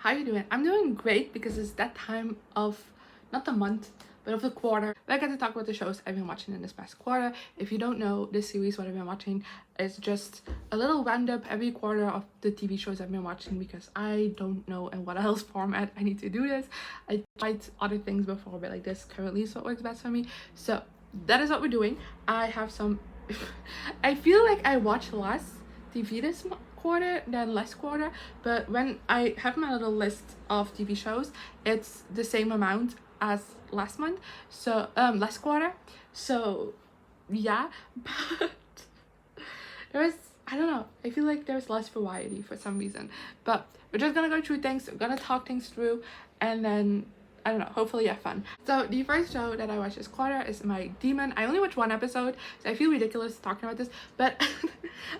how you doing? I'm doing great because it's that time of, not the month, but of the quarter. I get to talk about the shows I've been watching in this past quarter. If you don't know this series, what I've been watching is just a little roundup every quarter of the TV shows I've been watching, because I don't know in what else format I need to do this. I tried other things before, but like this currently is what works best for me. So that is what we're doing. I have some I feel like I watch less TV this quarter than last quarter, but when I have my little list of TV shows, it's the same amount as last month, so last quarter. So yeah, but there's, I don't know, I feel like there's less variety for some reason. But we're just gonna go through things, we're gonna talk things through, and then I don't know, hopefully have fun. So the first show that I watched this quarter is My Demon. I only watched one episode, so I feel ridiculous talking about this, but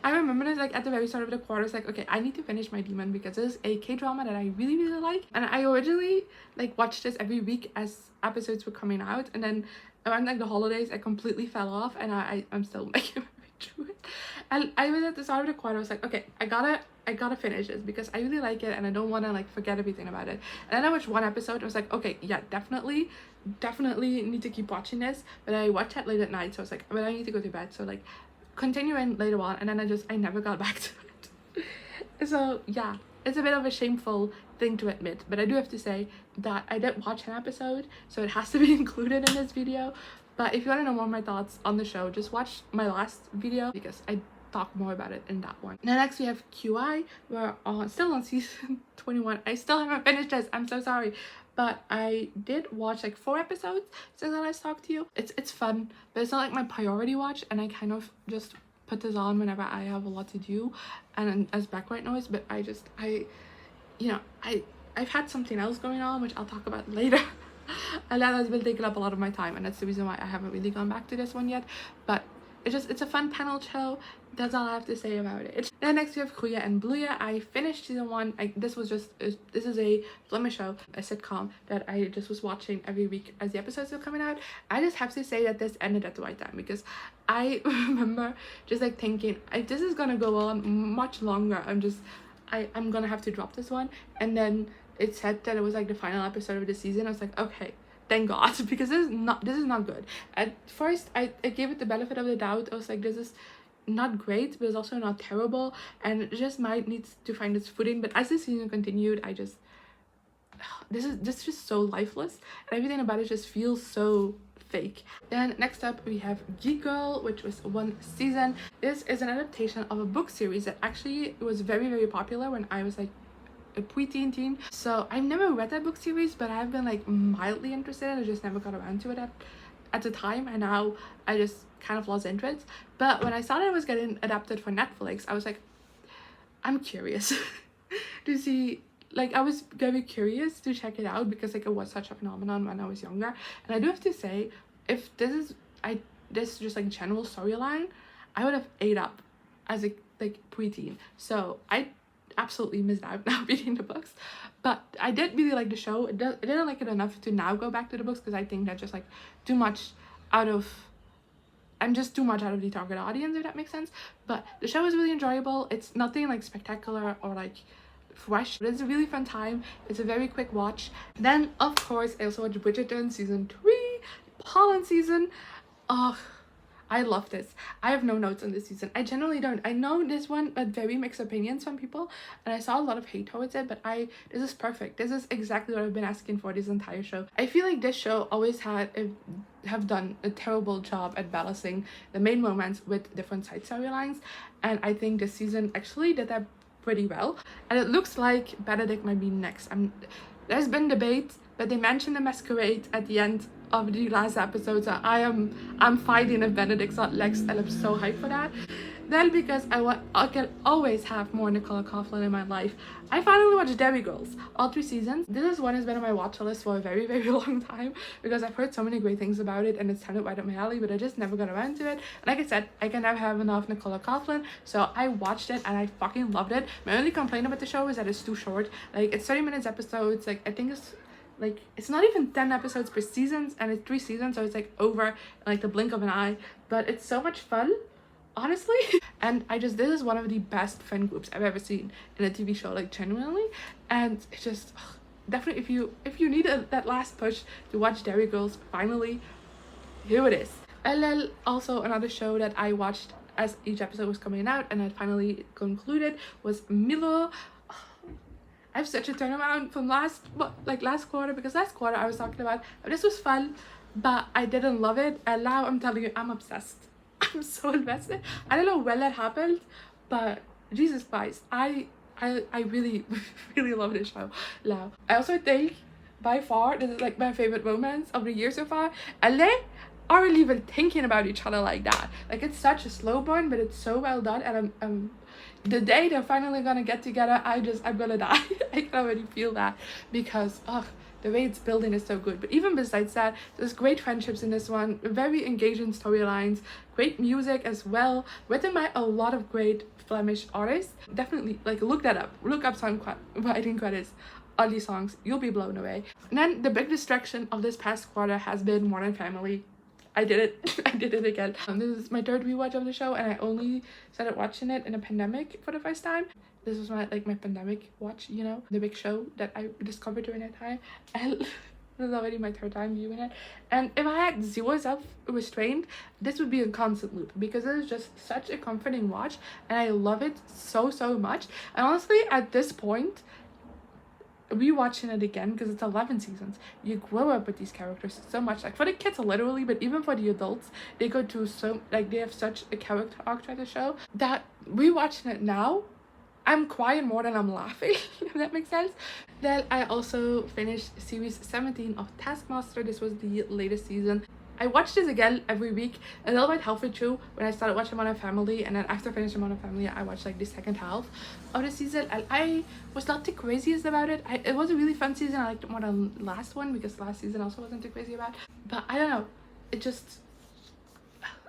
I remember this like at the very start of the quarter. It's like, okay, I need to finish My Demon because this is a K-drama that I really like, and I originally like watched this every week as episodes were coming out, and then around like the holidays I completely fell off, and I'm still making my way through it. And I was at the start of the quarter, I was like, okay, I gotta finish this because I really like it and I don't want to like forget everything about it. And then I watched one episode, I was like, okay, yeah, definitely need to keep watching this. But I watched it late at night, so I was like, but I need to go to bed, so like continuing later on, and then I never got back to it. So yeah, it's a bit of a shameful thing to admit, but I do have to say that I did watch an episode, so it has to be included in this video. But if you want to know more of my thoughts on the show, just watch my last video because I talk more about it in that one. Now next we have QI. We're still on season 21. I still haven't finished this, I'm so sorry, but I did watch like 4 episodes since I last talked to you. It's fun, but it's not like my priority watch, and I kind of just put this on whenever I have a lot to do and as background noise. But I've had something else going on which I'll talk about later. And that has been taking up a lot of my time, and that's the reason why I haven't really gone back to this one yet. But it's a fun panel show. That's all I have to say about it. Then next we have Groeien and Bloeien. I finished season 1. This is a Flemish show, a sitcom that I just was watching every week as the episodes were coming out. I just have to say that this ended at the right time, because I remember just like thinking, if this is gonna go on much longer, I'm gonna have to drop this one. And then it said that it was like the final episode of the season. I was like, okay, thank God, because this is not good. At first I gave it the benefit of the doubt. I was like, this is not great, but it's also not terrible, and it just might need to find its footing. But as the season continued, this is just so lifeless, and everything about it just feels so fake. Then next up we have Geek Girl, which was 1 season. This is an adaptation of a book series that actually was very popular when I was like a preteen. So I've never read that book series, but I've been like mildly interested. I just never got around to it at the time, and now I just kind of lost interest. But when I saw that it was getting adapted for Netflix, I was like, I'm curious to see, like I was very curious to check it out, because like it was such a phenomenon when I was younger. And I do have to say, if this is just like general storyline, I would have ate up as a like preteen. So I absolutely missed out now reading the books, but I did really like the show. I didn't like it enough to now go back to the books, because I think that's just like I'm just too much out of the target audience, if that makes sense. But the show is really enjoyable. It's nothing like spectacular or like fresh, but it's a really fun time. It's a very quick watch. Then of course I also watched Bridgerton season 3, Holland season. I love this. I have no notes on this season. I generally don't. I know this one, but very mixed opinions from people, and I saw a lot of hate towards it, but this is perfect. This is exactly what I've been asking for this entire show. I feel like this show always have done a terrible job at balancing the main moments with different side storylines, and I think this season actually did that pretty well. And it looks like Benedict might be next. There's been debate, but they mentioned the masquerade at the end of the last episode, so I'm fighting if Benedict's not next, and I'm so hyped for that. Then, because I can always have more Nicola Coughlan in my life, I finally watched Derry Girls, all 3 seasons. This one has been on my watch list for a very long time, because I've heard so many great things about it, and it sounded right up my alley, but I just never got around to it. And like I said, I can never have enough Nicola Coughlan, so I watched it and I fucking loved it. My only complaint about the show is that it's too short. Like, it's 30 minutes episodes. Like, I think it's not even 10 episodes per season, and it's 3 seasons, so it's like over in like the blink of an eye. But it's so much fun. honestly. And this is one of the best friend groups I've ever seen in a TV show, like genuinely. And it's just definitely, if you need that last push to watch Derry Girls, finally, here it is. And then also another show that I watched as each episode was coming out and I finally concluded was Milo. I have such a turnaround from last quarter, because last quarter I was talking about this was fun but I didn't love it, and now I'm telling you I'm obsessed. I'm so invested. I don't know when that happened, but Jesus Christ, I really really love this show now. I also think by far this is like my favorite romance of the year so far, and they aren't even thinking about each other like that. Like, it's such a slow burn but it's so well done, and I'm the day they're finally gonna get together, I'm gonna die. I can already feel that, because the way it's building is so good. But even besides that, there's great friendships in this one, very engaging storylines, great music as well, written by a lot of great Flemish artists. Definitely, like, look that up. Look up song writing credits on these songs. You'll be blown away. And then the big distraction of this past quarter has been Modern Family. I did it. I did it again. This is my third rewatch of the show, and I only started watching it in a pandemic for the first time. This was my pandemic watch, you know, the big show that I discovered during that time. And this is already my third time viewing it. And if I had zero self-restraint, this would be a constant loop, because it is just such a comforting watch and I love it so much. And honestly, at this point, rewatching it again, because it's 11 seasons, you grow up with these characters so much. Like, for the kids literally, but even for the adults, they go through they have such a character arc throughout the show that rewatching it now, I'm crying more than I'm laughing, if that makes sense. Then I also finished series 17 of Taskmaster. This was the latest season. I watched this again every week, a little bit halfway through when I started watching Modern Family, and then after finishing Modern Family, I watched like the second half of the season, and I was not the craziest about it. It was a really fun season. I liked it more than last one, because last season also wasn't too crazy about. But I don't know,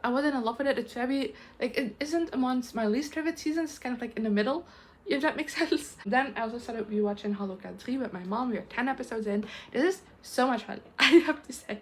I wasn't in love with it. It's very, like, it isn't amongst my least favorite seasons. It's kind of like in the middle, if that makes sense. Then I also started rewatching Hallo K3 with my mom. We are 10 episodes in. This is so much fun, I have to say.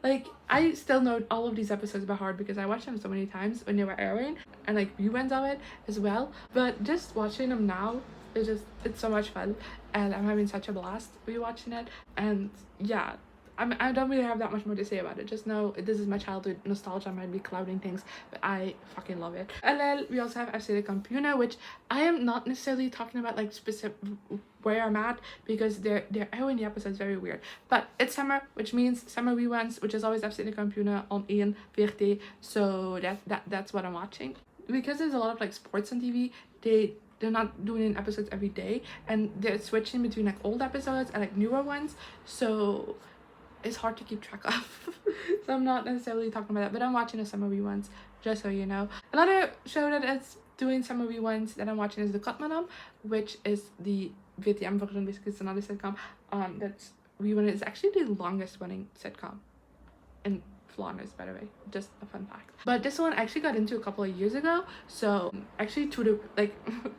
Like, I still know all of these episodes by heart, because I watched them so many times when they were airing, and like reruns of it as well. But just watching them now, it's so much fun, and I'm having such a blast rewatching it. And yeah, I don't really have that much more to say about it. Just know this is my childhood nostalgia. I might be clouding things, but I fucking love it. And then we also have Kampioenen, which I am not necessarily talking about like specific where I'm at, because they're airing the episodes very weird. But it's summer, which means summer reruns, which is always Kampioenen on 1 VRT. So that's what I'm watching. Because there's a lot of like sports on TV, they're not doing episodes every day, and they're switching between like old episodes and like newer ones. So it's hard to keep track of. So I'm not necessarily talking about that, but I'm watching the summer reruns, just so you know. Another show that is doing summer reruns that I'm watching is the Kotmadam, which is the VTM version. Basically, it's another sitcom that's rerun. It's actually the longest running sitcom in Flanders, by the way, just a fun fact. But this one I actually got into a couple of years ago, so actually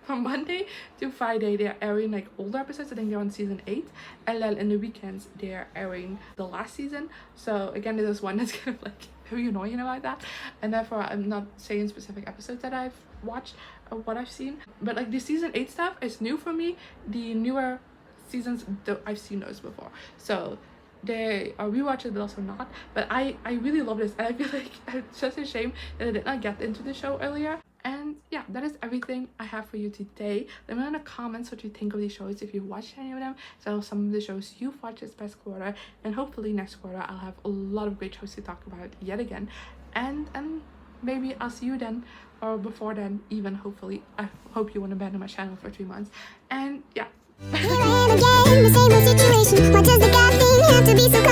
from Monday to Friday they're airing like older episodes. I think they're on season 8, and then in the weekends they're airing the last season. So again, there's one that's kind of like very annoying about that, and therefore I'm not saying specific episodes that I've watched or what I've seen. But like the season 8 stuff is new for me. The newer seasons, I've seen those before, so they are rewatchable but also not. But I really love this, and I feel like it's just a shame that I did not get into the show earlier. And yeah, that is everything I have for you today. Let me know in the comments what you think of these shows, if you've watched any of them, so some of the shows you've watched this past quarter, and hopefully next quarter I'll have a lot of great shows to talk about yet again. And maybe I'll see you then, or before then even, hopefully. I hope you want to abandon my channel for 3 months. And yeah. Here I am again, the same old situation. Why does the God thing have to be so